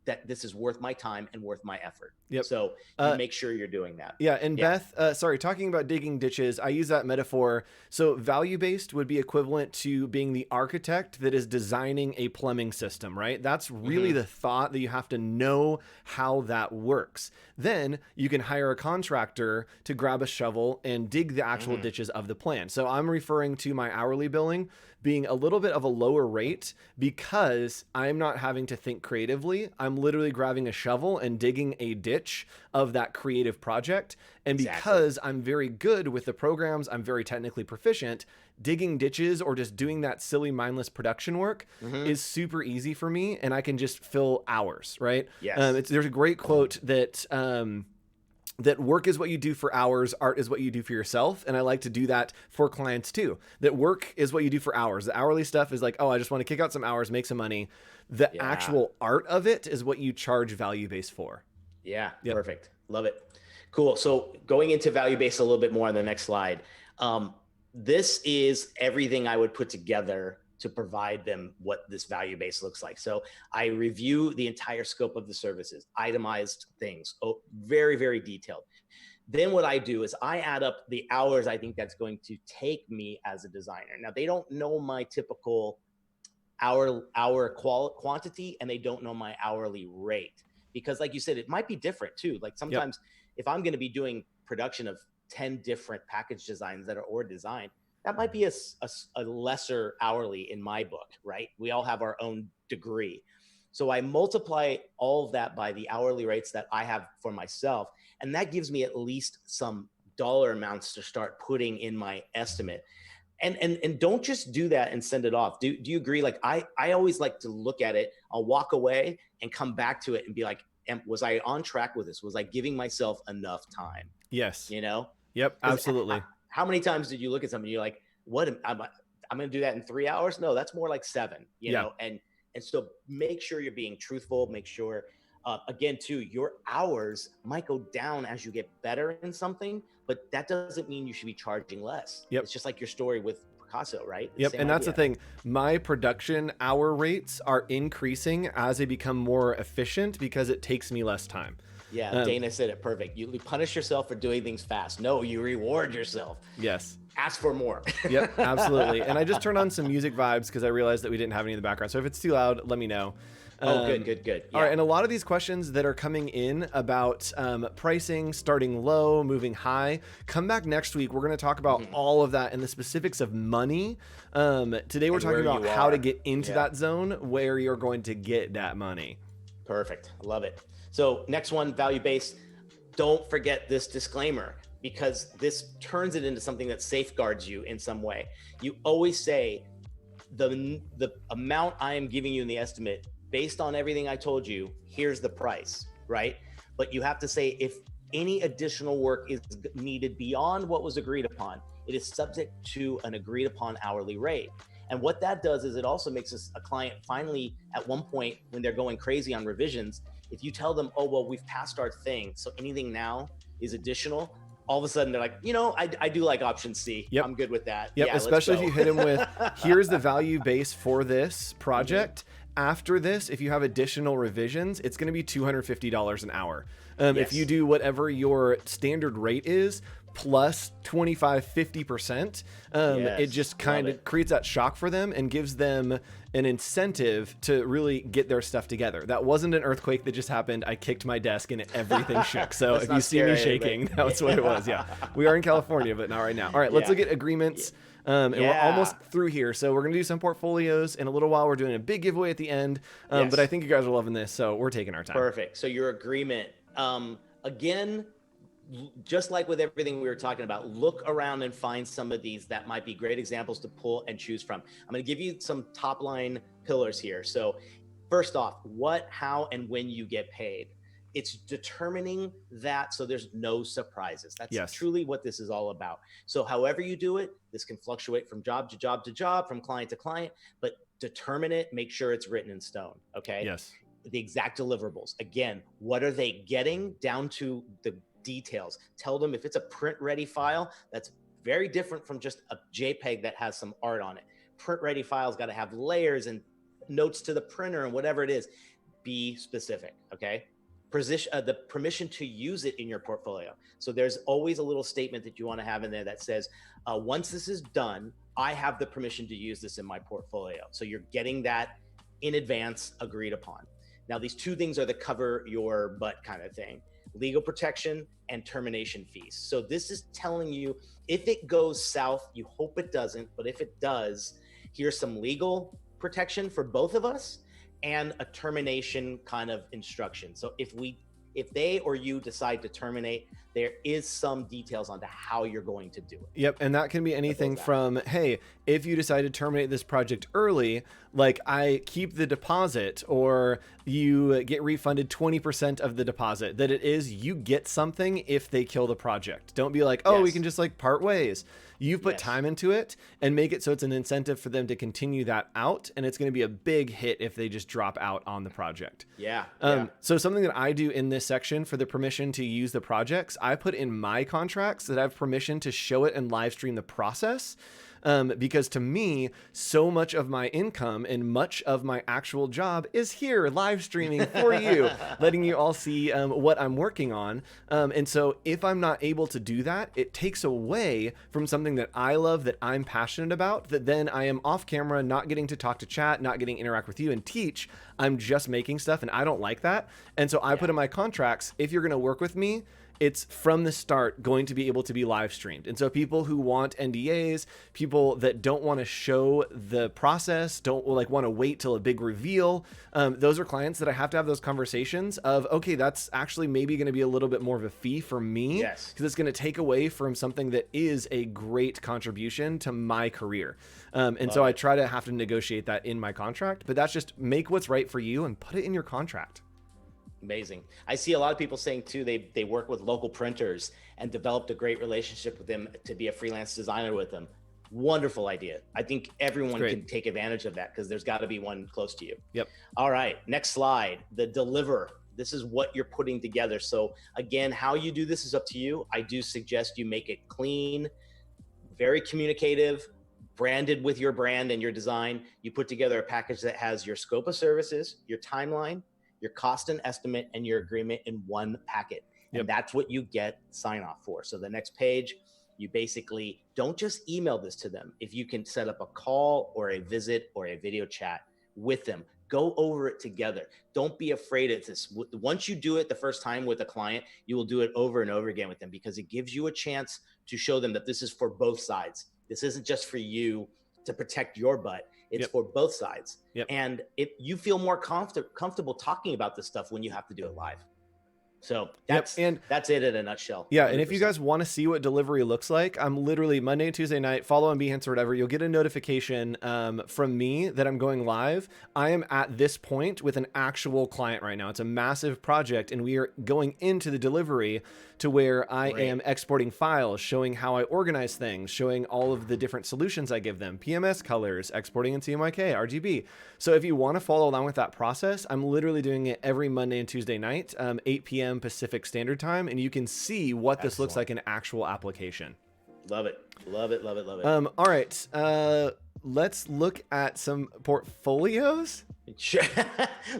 that this is worth my time and worth my effort. So you make sure you're doing that. And Beth, talking about digging ditches, I use that metaphor. So value-based would be equivalent to being the architect that is designing a plumbing system, right? That's really the thought that you have to know how that works. Then you can hire a contractor to grab a shovel and dig the actual ditches of the plan. So I'm referring to my hourly billing being a little bit of a lower rate because I'm not having to think creatively. I'm literally grabbing a shovel and digging a ditch of that creative project. And because I'm very good with the programs, I'm very technically proficient, digging ditches or just doing that silly mindless production work is super easy for me. And I can just fill hours, right? There's a great quote that that work is what you do for hours, art is what you do for yourself. And I like to do that for clients too. That work is what you do for hours. The hourly stuff is like, oh, I just want to kick out some hours, make some money. The actual art of it is what you charge value-based for. Perfect. Love it. Cool. So going into value-based a little bit more on the next slide. This is everything I would put together to provide them what this value base looks like. So I review the entire scope of the services, itemized things, very, very detailed. Then what I do is I add up the hours I think that's going to take me as a designer. Now, they don't know my typical quantity, and they don't know my hourly rate, because like you said, it might be different too. Like sometimes if I'm going to be doing production of 10 different package designs that are or designed, that might be a lesser hourly in my book, right? We all have our own degree. So I multiply all of that by the hourly rates that I have for myself. And that gives me at least some dollar amounts to start putting in my estimate. And don't just do that and send it off. Do you agree? Like I always like to look at it. I'll walk away and come back to it and be like, was I on track with this? Was I giving myself enough time? Yes. You know? Yep, absolutely. How many times did you look at something and you're like, what I'm going to do that in 3 hours? No, that's more like 7, you know? And so make sure you're being truthful. Make sure, again, too, your hours might go down as you get better in something, but that doesn't mean you should be charging less. Yep. It's just like your story with Picasso, right? Yep. And that's the thing. My production hour rates are increasing as I become more efficient because it takes me less time. Yeah, Dana said it perfect. You punish yourself for doing things fast. No, you reward yourself. Yes. Ask for more. Yep, absolutely. And I just turned on some music vibes because I realized that we didn't have any in the background. So if it's too loud, let me know. Oh, good. Yeah. All right, and a lot of these questions that are coming in about pricing, starting low, moving high, come back next week. We're going to talk about all of that and the specifics of money. Today we're talking about how to get into that zone where you're going to get that money. Perfect. I love it. So next one, value-based. Don't forget this disclaimer, because this turns it into something that safeguards you in some way. You always say the amount I am giving you in the estimate, based on everything I told you, here's the price, right? But you have to say, if any additional work is needed beyond what was agreed upon, it is subject to an agreed upon hourly rate. And what that does is it also makes us a client finally, at one point when they're going crazy on revisions, if you tell them, oh, well, we've passed our thing, so anything now is additional, all of a sudden they're like, you know, I do like option C. Yep. I'm good with that. Yep, Yeah, especially if you hit them with, here's the value base for this project. After this, if you have additional revisions, it's going to be $250 an hour. If you do whatever your standard rate is, plus 25-50%, it just kind of creates that shock for them and gives them an incentive to really get their stuff together. That wasn't an earthquake that just happened. I kicked my desk and everything shook. So if you see me shaking, that's what it was. Yeah, we are in California, but not right now. All right, let's look at agreements. And we're almost through here. So we're going to do some portfolios in a little while. We're doing a big giveaway at the end. But I think you guys are loving this, so we're taking our time. Perfect. So your agreement, again, just like with everything we were talking about, look around and find some of these that might be great examples to pull and choose from. I'm going to give you some top line pillars here. So first off, what, how, and when you get paid. It's determining that so there's no surprises. That's truly what this is all about. So however you do it, this can fluctuate from job to job to job, from client to client, but determine it, make sure it's written in stone, okay? Yes. The exact deliverables. Again, what are they getting down to the details? Tell them if it's a print ready file, that's very different from just a JPEG that has some art on it. Print ready files got to have layers and notes to the printer and whatever it is. Be specific, okay? The permission to use it in your portfolio. So there's always a little statement that you want to have in there that says, once this is done, I have the permission to use this in my portfolio. So you're getting that in advance, agreed upon. Now, these two things are the cover your butt kind of thing: legal protection and termination fees. So this is telling you, if it goes south, you hope it doesn't, but if it does, here's some legal protection for both of us and a termination kind of instruction. So if they or you decide to terminate, there is some details onto how you're going to do it. Yep, and that can be anything from, hey, if you decide to terminate this project early, like I keep the deposit, or you get refunded 20% of the deposit, that it is you get something if they kill the project. Don't be like, oh, we can just like part ways. You've put time into it, and make it so it's an incentive for them to continue that out, and it's going to be a big hit if they just drop out on the project. So something that I do in this section for the permission to use the projects, I put in my contracts that I have permission to show it and live stream the process. Because to me, so much of my income and much of my actual job is here live streaming for you, letting you all see what I'm working on. And so if I'm not able to do that, it takes away from something that I love, that I'm passionate about, that then I am off camera, not getting to talk to chat, not getting to interact with you and teach. I'm just making stuff, and I don't like that. And so I put in my contracts, if you're going to work with me, it's from the start going to be able to be live streamed. And so people who want NDAs, people that don't want to show the process, don't like want to wait till a big reveal, those are clients that I have to have those conversations of, okay, that's actually maybe going to be a little bit more of a fee for me, because it's going to take away from something that is a great contribution to my career. And so I try to have to negotiate that in my contract, but that's just make what's right for you and put it in your contract. Amazing. I see a lot of people saying too, they work with local printers and developed a great relationship with them to be a freelance designer with them. Wonderful idea. I think everyone can take advantage of that, because there's got to be one close to you. Yep. All right, next slide, the deliver. This is what you're putting together. So again, how you do this is up to you. I do suggest you make it clean, very communicative, branded with your brand and your design. You put together a package that has your scope of services, your timeline, your cost and estimate, and your agreement in one packet. And that's what you get sign off for. So the next page, you basically don't just email this to them. If you can set up a call or a visit or a video chat with them, go over it together. Don't be afraid of this. Once you do it the first time with a client, you will do it over and over again with them, because it gives you a chance to show them that this is for both sides. This isn't just for you to protect your butt. It's for both sides. And you feel more comfortable talking about this stuff when you have to do it live. So that's it in a nutshell. Yeah. 100%. And if you guys want to see what delivery looks like, I'm literally Monday and Tuesday night, follow on Behance or whatever, you'll get a notification from me that I'm going live. I am at this point with an actual client right now. It's a massive project, and we are going into the delivery to where I am exporting files, showing how I organize things, showing all of the different solutions I give them, PMS colors, exporting in CMYK, RGB. So if you want to follow along with that process, I'm literally doing it every Monday and Tuesday night, 8 p.m. Pacific Standard Time, and you can see what this looks like in actual application. Love it. Love it. Love it. Love it. All right. Let's look at some portfolios. Sure.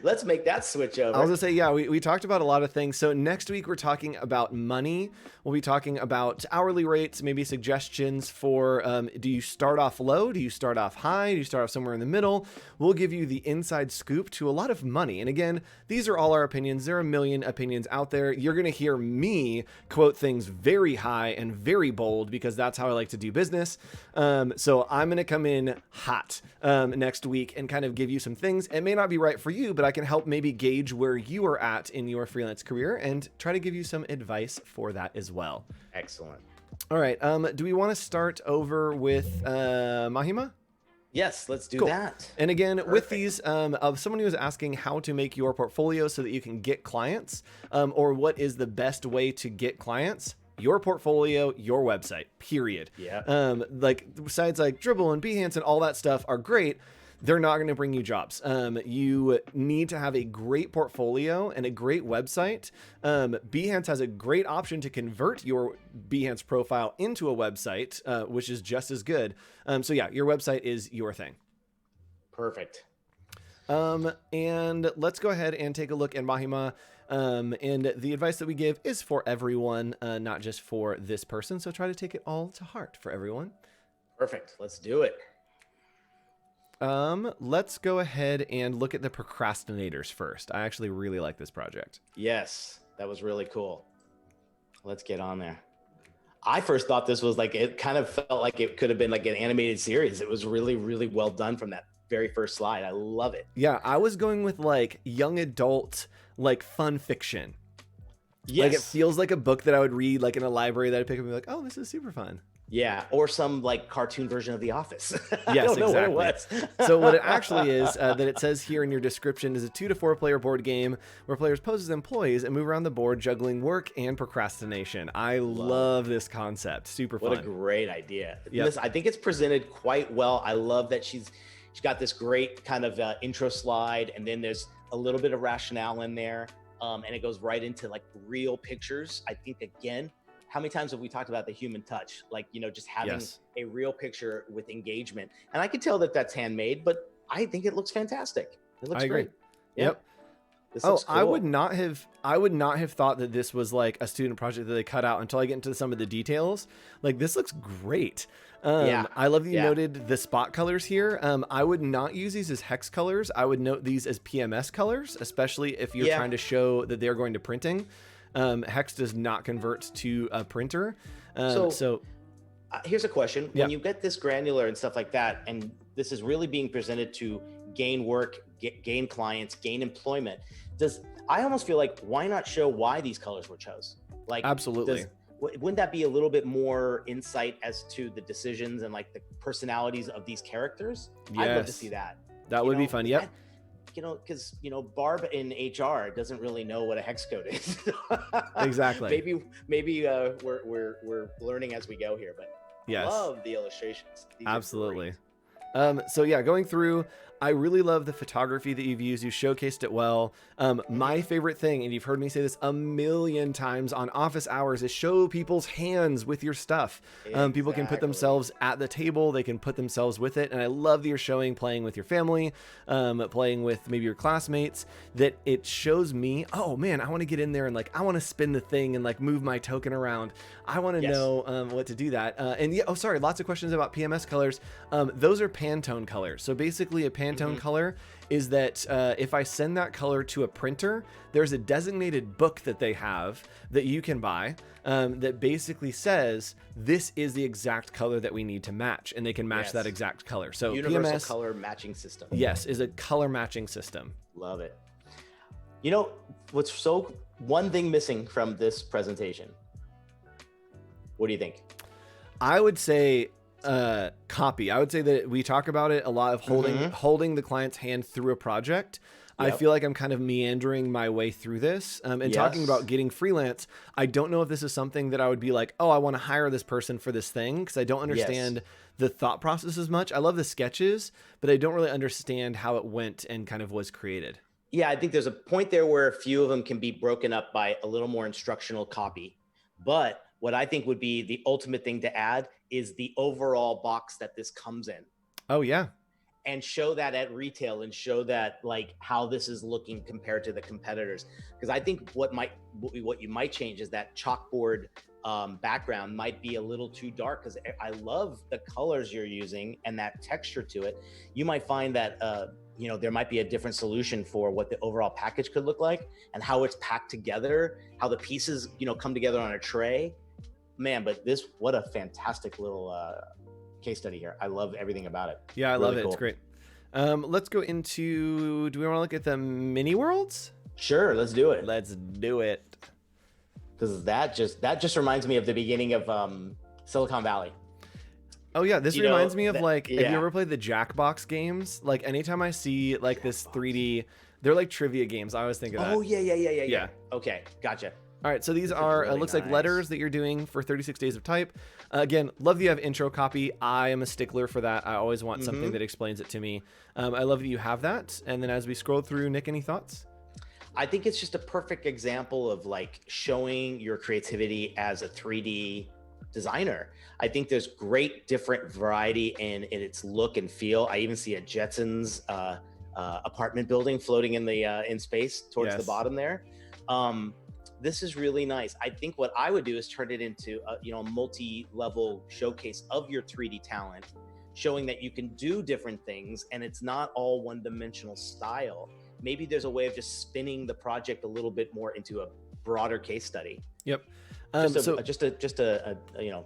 Let's make that switch over. I was gonna say, yeah, we talked about a lot of things. So next week we're talking about money. We'll be talking about hourly rates, maybe suggestions for, do you start off low? Do you start off high? Do you start off somewhere in the middle? We'll give you the inside scoop to a lot of money. And again, these are all our opinions. There are a million opinions out there. You're going to hear me quote things very high and very bold, because that's how I like to do business. So I'm going to come in hot next week and kind of give you some things. It may not be right for you, but I can help maybe gauge where you are at in your freelance career and try to give you some advice for that as well. Excellent. All right. Do we want to start over with Mahima? Yes, let's do that. And again, with these, of someone who was asking how to make your portfolio so that you can get clients, or what is the best way to get clients? Your portfolio, your website, period. Yeah. Like sites like Dribbble and Behance and all that stuff are great. They're not going to bring you jobs. You need to have a great portfolio and a great website. Behance has a great option to convert your Behance profile into a website, which is just as good. So yeah, your website is your thing. Perfect. And let's go ahead and take a look at Mahima. And the advice that we give is for everyone, not just for this person. So try to take it all to heart for everyone. Perfect. Let's do it. Let's go ahead and look at the procrastinators first. I actually really like this project. Yes, that was really cool. Let's get on there. I first thought this was like, it kind of felt like it could have been like an animated series. It was really, really well done from that very first slide. I love it. Yeah, I was going with like young adult, like fun fiction. Yes. Like it feels like a book that I would read like in a library that I'd pick up and be like, oh, this is super fun. Yeah, or some like cartoon version of The Office. Yes, exactly. What it was. So what it actually is that it says here in your description is a 2 to 4 player board game where players pose as employees and move around the board juggling work and procrastination. I love this concept. Super fun. What a great idea. Yep. Listen, I think it's presented quite well. I love that she's got this great kind of intro slide, and then there's a little bit of rationale in there, and it goes right into like real pictures. I think again, how many times have we talked about the human touch? Like, just having Yes. a real picture with engagement. And I could tell that that's handmade, but I think it looks fantastic. It looks I agree. great. Yeah. Yep. This Oh, looks cool. I would not have thought that this was like a student project that they cut out until I get into some of the details. Like, this looks great. Yeah. I love that you noted the spot colors here. I would not use these as hex colors. I would note these as PMS colors, especially if you're trying to show that they're going to printing. Hex does not convert to a printer. So here's a question. When you get this granular and stuff like that, and this is really being presented to gain work, gain clients, gain employment, I almost feel like, why not show why these colors were chosen? Like, absolutely. Wouldn't that be a little bit more insight as to the decisions and like the personalities of these characters? Yes. I'd love to see that. That would be fun. Yep. Because Barb in HR doesn't really know what a hex code is. Exactly. Maybe we're learning as we go here, but yes. I love the illustrations. These absolutely. So yeah, going through, I really love the photography that you've used. You showcased it well. My favorite thing, and you've heard me say this a million times on office hours, is show people's hands with your stuff. Exactly. People can put themselves at the table. They can put themselves with it. And I love that you're showing playing with your family, playing with maybe your classmates, that it shows me, oh man, I want to get in there and like, I want to spin the thing and like move my token around. I want to know what to do that. And yeah, sorry, lots of questions about PMS colors. Those are Pantone colors. So basically a Pantone color is that if I send that color to a printer, there's a designated book that they have that you can buy that basically says this is the exact color that we need to match, and they can match that exact color. So universal PMS, color matching system. Yes, is a color matching system. Love it. What's one thing missing from this presentation? What do you think? I would say copy. I would say that we talk about it a lot of holding the client's hand through a project. I feel like I'm kind of meandering my way through this and talking about getting freelance. I don't know if this is something that I would be like, oh, I want to hire this person for this thing, because I don't understand the thought process as much. I love the sketches, but I don't really understand how it went and kind of was created. Yeah, I think there's a point there where a few of them can be broken up by a little more instructional copy. But what I think would be the ultimate thing to add is the overall box that this comes in. Oh, yeah. And show that at retail and show that like how this is looking compared to the competitors. Because I think what you might change is that chalkboard background might be a little too dark, because I love the colors you're using and that texture to it. You might find that there might be a different solution for what the overall package could look like and how it's packed together, how the pieces come together on a tray. Man, but what a fantastic little case study here. I love everything about it. Yeah, I love it. Cool. It's great. Let's go into, do we want to look at the mini worlds? Sure, let's do it. Let's do it. Because that just reminds me of the beginning of Silicon Valley. Oh yeah, this reminds me of have you ever played the Jackbox games? Like anytime I see like this 3D, they're like trivia games. I always think of that. Oh yeah. Okay, gotcha. All right, so these are, really looks like letters that you're doing for 36 days of type. Again, love that you have intro copy. I am a stickler for that. I always want something that explains it to me. I love that you have that. And then as we scroll through, Nick, any thoughts? I think it's just a perfect example of like showing your creativity as a 3D designer. I think there's great different variety in its look and feel. I even see a Jetsons apartment building floating in space towards the bottom there. This is really nice. I think what I would do is turn it into a multi-level showcase of your 3D talent, showing that you can do different things and it's not all one-dimensional style. Maybe there's a way of just spinning the project a little bit more into a broader case study. Yep. Just a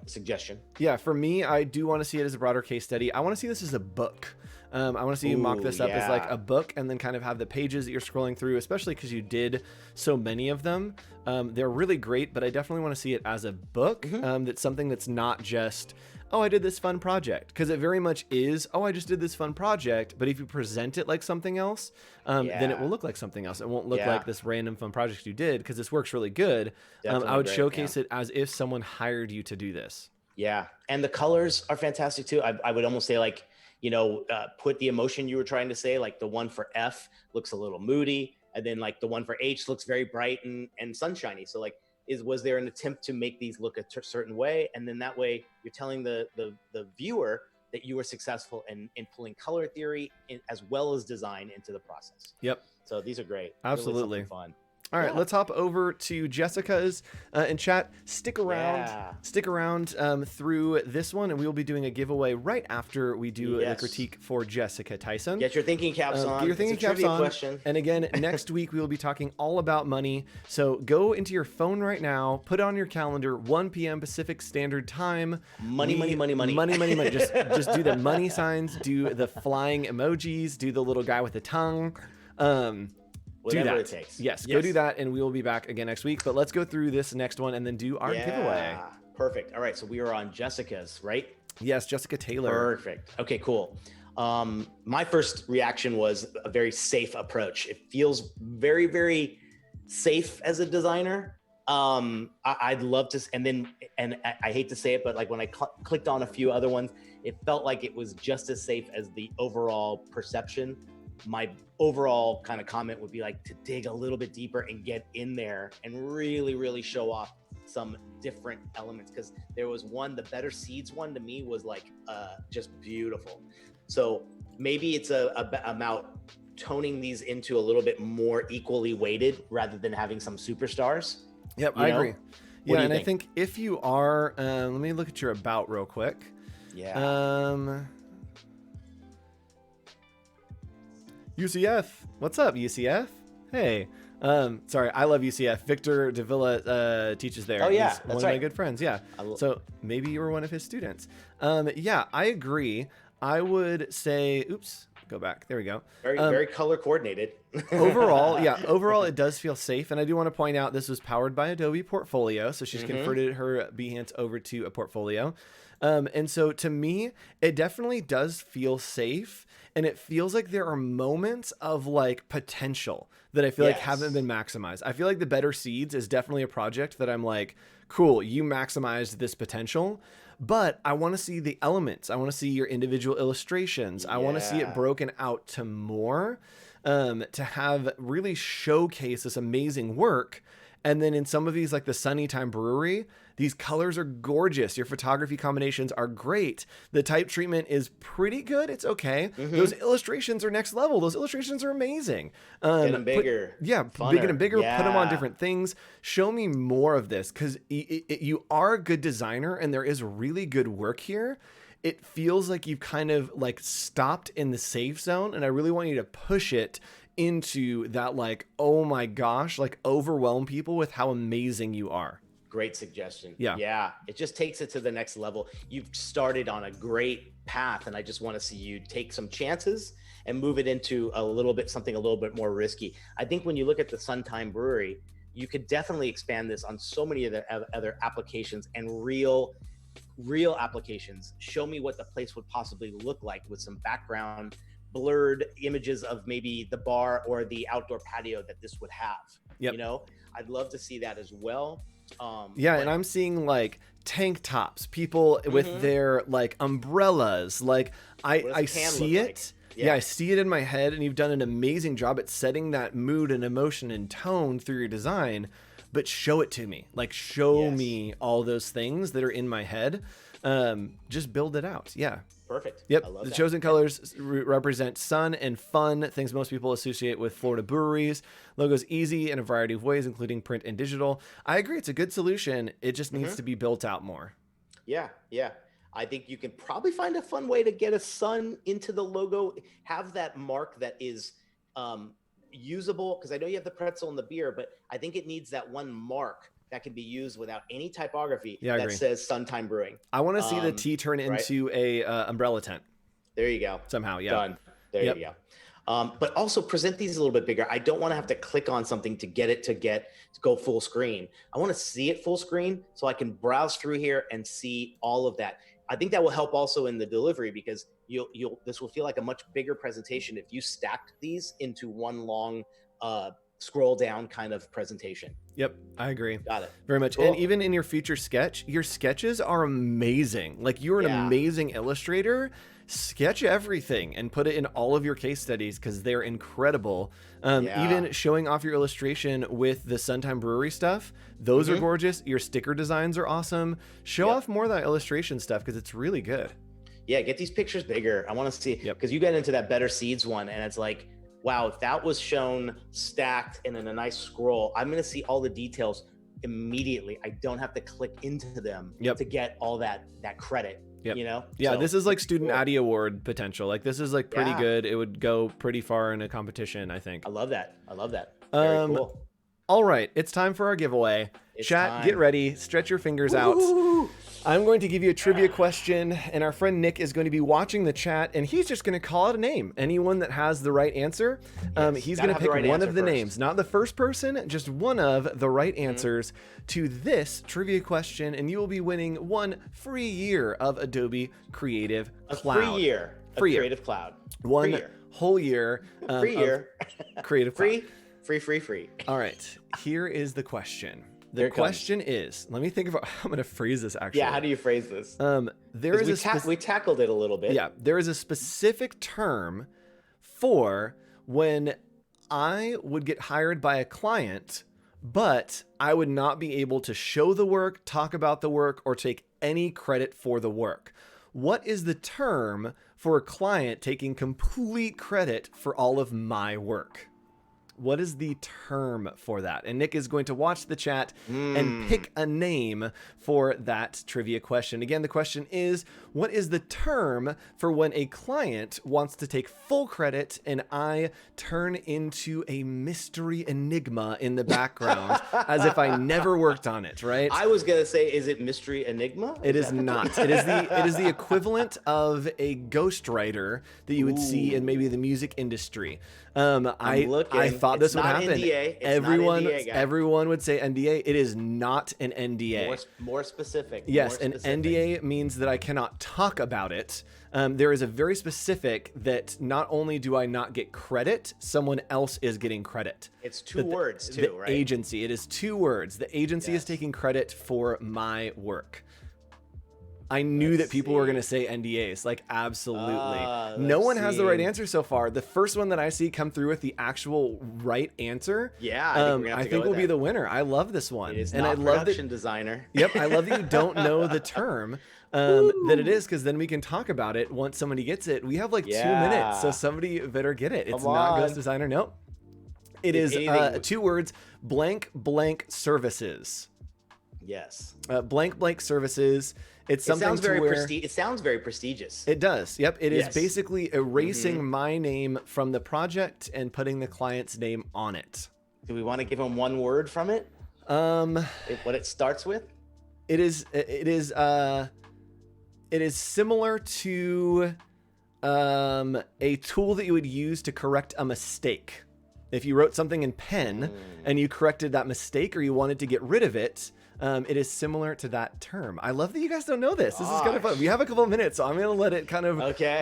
suggestion. Yeah, for me, I do want to see it as a broader case study. I want to see this as a book. I want to see you mock this up as like a book, and then kind of have the pages that you're scrolling through, especially because you did so many of them. They're really great, but I definitely want to see it as a book. That's something that's not just, oh, I did this fun project, because it very much is, oh, I just did this fun project. But if you present it like something else, then it will look like something else. It won't look like this random fun project you did, because this works really good. I would showcase it as if someone hired you to do this. Yeah. And the colors are fantastic too. I would almost say like, put the emotion you were trying to say, like the one for F looks a little moody. And then like the one for H looks very bright and sunshiny. So like was there an attempt to make these look a certain way? And then that way you're telling the viewer that you were successful in pulling color theory as well as design into the process. Yep. So these are great. Absolutely. Really fun. All right, let's hop over to Jessica's in chat. Stick around through this one, and we will be doing a giveaway right after we do the critique for Jessica Tyson. Get your thinking caps on. Get your thinking caps on. Question. And again, next week we will be talking all about money. So go into your phone right now, put on your calendar, 1 p.m. Pacific Standard Time. Money. Just do the money signs, do the flying emojis, do the little guy with the tongue. Whatever it takes. Yes, go do that, and we will be back again next week. But let's go through this next one and then do our giveaway. Perfect. All right, so we are on Jessica's, right? Yes, Jessica Taylor. Perfect. Okay, cool. My first reaction was a very safe approach. It feels very, very safe as a designer. I'd love to, and I hate to say it, but like when I clicked on a few other ones, it felt like it was just as safe as the overall perception. My overall kind of comment would be like to dig a little bit deeper and get in there and really, really show off some different elements. Because there was one, the Better Seeds one to me was like just beautiful. So maybe it's about toning these into a little bit more equally weighted rather than having some superstars. Yep, I agree. Yeah, and I think if you are, let me look at your about real quick. Yeah. UCF, what's up, UCF? Hey, sorry, I love UCF. Victor Davila teaches there. Oh yeah, he's that's one of my good friends. Yeah, so maybe you were one of his students. Yeah, I agree. I would say, oops, go back. There we go. Very color coordinated. Overall, it does feel safe. And I do want to point out this was powered by Adobe Portfolio, so she's converted her Behance over to a portfolio. And so to me, it definitely does feel safe. And it feels like there are moments of like potential that I feel like haven't been maximized. I feel like the Better Seeds is definitely a project that I'm like, cool, you maximized this potential, but I want to see the elements. I want to see your individual illustrations. I want to see it broken out to more, to have really showcase this amazing work. And then in some of these, like the Sunny Time Brewery, these colors are gorgeous. Your photography combinations are great. The type treatment is pretty good. It's okay. Those illustrations are next level. Those illustrations are amazing. Get them bigger. Bigger and bigger. Yeah. Put them on different things. Show me more of this, because you are a good designer and there is really good work here. It feels like you've kind of like stopped in the safe zone, and I really want you to push it into that, like, oh my gosh, like overwhelm people with how amazing you are. Great suggestion. Yeah. It just takes it to the next level. You've started on a great path, and I just want to see you take some chances and move it into something a little bit more risky. I think when you look at the Suntime Brewery, you could definitely expand this on so many of the other applications and real applications. Show me what the place would possibly look like with some background blurred images of maybe the bar or the outdoor patio that this would have. Yep. You know, I'd love to see that as well. And I'm seeing like tank tops, people with their like umbrellas. Like I see it. Like? I see it in my head, and you've done an amazing job at setting that mood and emotion and tone through your design. But show it to me. Like show me all those things that are in my head. Just build it out. Yeah. Perfect. Yep. The chosen colors represent sun and fun, things most people associate with Florida breweries. Logo's easy in a variety of ways, including print and digital. I agree. It's a good solution. It just needs to be built out more. Yeah. I think you can probably find a fun way to get a sun into the logo, have that mark that is usable, because I know you have the pretzel and the beer, but I think it needs that one mark that can be used without any typography that says Suntime Brewing. I want to see the T turn into a umbrella tent. There you go. Somehow, yeah. Done. There you go. But also present these a little bit bigger. I don't want to have to click on something to get it to go full screen. I want to see it full screen so I can browse through here and see all of that. I think that will help also in the delivery, because this will feel like a much bigger presentation if you stacked these into one long scroll down kind of presentation. Yep, I agree. Got it. Very much. Cool. And even in your future sketch, your sketches are amazing. Like, you're an amazing illustrator. Sketch everything and put it in all of your case studies because they're incredible. Even showing off your illustration with the Suntime Brewery stuff, those are gorgeous. Your sticker designs are awesome. Show off more of that illustration stuff because it's really good. Yeah, get these pictures bigger. I want to see, because you get into that Better Seeds one and it's like, wow, if that was shown stacked and in a nice scroll, I'm going to see all the details immediately. I don't have to click into them to get all that credit. You know? Yeah, so, this is like student Addy Award potential. Like, this is like pretty good. It would go pretty far in a competition, I think. I love that. Very cool. All right, it's time for our giveaway. Chat, get ready. Stretch your fingers out. I'm going to give you a trivia question, and our friend Nick is going to be watching the chat, and he's just going to call out a name. Anyone that has the right answer, he's going to pick one of the names. Not the first person, just one of the right answers to this trivia question, and you will be winning 1 free year of Adobe Creative Cloud. A free year of Creative Cloud. One whole year. Free year. Creative Cloud. Free. All right, here is the question. The question is, let me think about how I'm going to phrase this actually. Yeah, how do you phrase this? We tackled it a little bit. Yeah, there is a specific term for when I would get hired by a client, but I would not be able to show the work, talk about the work, or take any credit for the work. What is the term for a client taking complete credit for all of my work? What is the term for that? And Nick is going to watch the chat and pick a name for that trivia question. Again, the question is, what is the term for when a client wants to take full credit and I turn into a mystery enigma in the background as if I never worked on it, right? I was going to say, is it mystery enigma? It is not. It is the equivalent of a ghostwriter that you would see in maybe the music industry. I thought this would happen. NDA. Everyone would say NDA. It is not an NDA. More specific. Yes, an NDA means that I cannot talk about it. There is a very specific that not only do I not get credit, someone else is getting credit. It's two words too, the right? Agency. It is 2 words. The agency is taking credit for my work. I knew that people were going to say NDAs, like absolutely. No one has the right answer so far. The first one that I see come through with the actual right answer, I think will be the winner. I love this one. It is not production designer. Yep, I love that you don't know the term that it is, because then we can talk about it once somebody gets it. We have like 2 minutes, so somebody better get it. It's not ghost designer. Nope. It is 2 words, blank services. Yes. Blank services. It's something it sounds very prestigious. It does. Yep. It is basically erasing my name from the project and putting the client's name on it. Do we want to give them one word from it? What it starts with? It is similar to a tool that you would use to correct a mistake. If you wrote something in pen and you corrected that mistake or you wanted to get rid of it, it is similar to that term. I love that you guys don't know this. This is kind of fun. We have a couple of minutes, so I'm going to let it kind of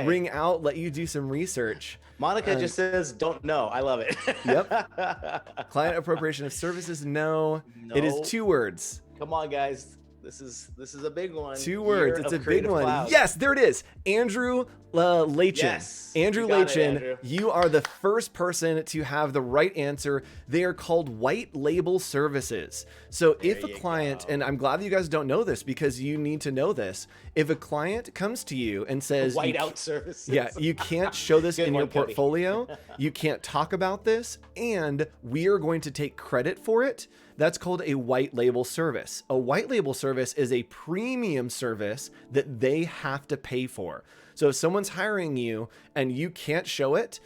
ring out, let you do some research. Monica just says, don't know. I love it. Yep. Client appropriation of services, no. It is 2 words. Come on, guys. This is a big one. 2 words. It's a big one. Cloud. Yes, there it is. Andrew Lachin. Yes, Andrew Lachin, you are the first person to have the right answer. They are called white label services. So if a client, and I'm glad that you guys don't know this because you need to know this. If a client comes to you and says, whiteout services. Yeah, you can't show this in your portfolio. You can't talk about this, and we are going to take credit for it. That's called a white label service. A white label service is a premium service that they have to pay for. So if someone's hiring you and you can't show it,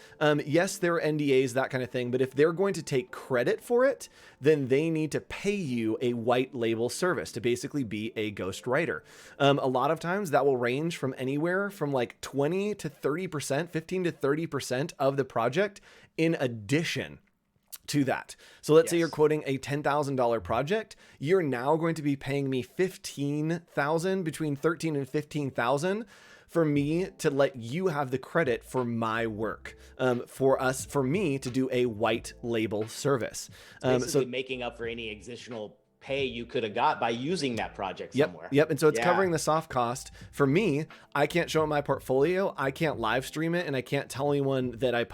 yes, there are NDAs, that kind of thing. But if they're going to take credit for it, then they need to pay you a white label service to basically be a ghostwriter. A lot of times that will range from anywhere from like 20 to 30%, 15 to 30% of the project in addition to that. So let's say you're quoting a $10,000 project. You're now going to be paying me $15,000, between $13,000 and $15,000 for me to let you have the credit for my work, for me to do a white label service. Basically making up for any additional pay you could have got by using that project somewhere. Yep. And so it's covering the soft cost. For me, I can't show my portfolio. I can't live stream it, and I can't tell anyone that I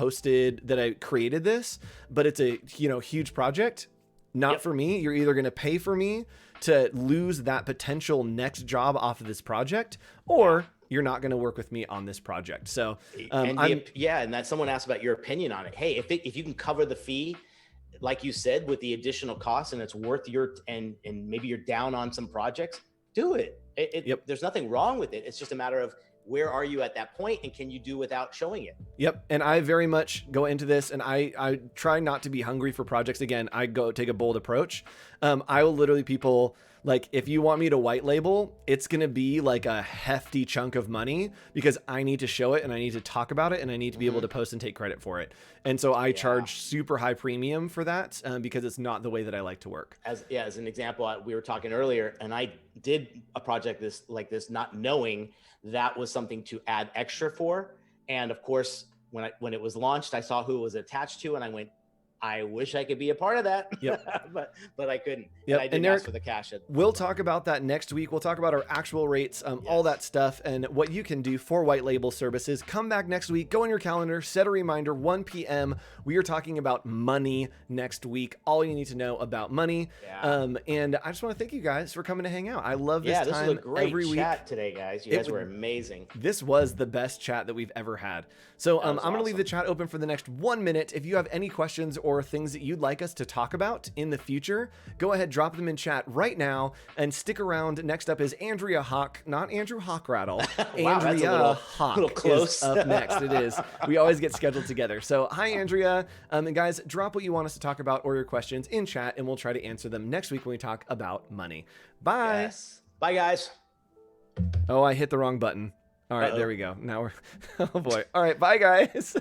created this, but it's a, huge project. Not for me. You're either going to pay for me to lose that potential next job off of this project, or you're not going to work with me on this project. So, and that someone asked about your opinion on it. Hey, if you can cover the fee, like you said, with the additional costs, and it's worth and maybe you're down on some projects, do it. There's nothing wrong with it. It's just a matter of where are you at that point, and can you do without showing it? Yep. And I very much go into this, and I try not to be hungry for projects. Again, I go take a bold approach. I will literally, people, like, if you want me to white label, it's going to be like a hefty chunk of money, because I need to show it, and I need to talk about it, and I need to be able to post and take credit for it. And so I charge super high premium for that, because it's not the way that I like to work. As an example, we were talking earlier, and I did a project like this, not knowing that was something to add extra for. And of course, when it was launched, I saw who it was attached to, and I went, I wish I could be a part of that, but I couldn't. Yep. And I didn't ask for the cash. We'll talk about that next week. We'll talk about our actual rates, all that stuff, and what you can do for white label services. Come back next week. Go on your calendar, set a reminder, 1 p.m. We are talking about money next week. All you need to know about money. And I just want to thank you guys for coming to hang out. I love this time. This was a great every chat week. Today, guys. You guys were amazing. This was the best chat that we've ever had. So I'm going to leave the chat open for the next 1 minute. If you have any questions or things that you'd like us to talk about in the future, go ahead, drop them in chat right now, and stick around. Next up is Andrea Hawk, not Andrew Hochradel. Wow, Andrea Hawk little close. is up next. It is. We always get scheduled together. So hi, Andrea. And guys, drop what you want us to talk about or your questions in chat, and we'll try to answer them next week when we talk about money. Bye. Yes. Bye, guys. Oh, I hit the wrong button. All right, there we go. Now we're, oh boy. All right, bye guys.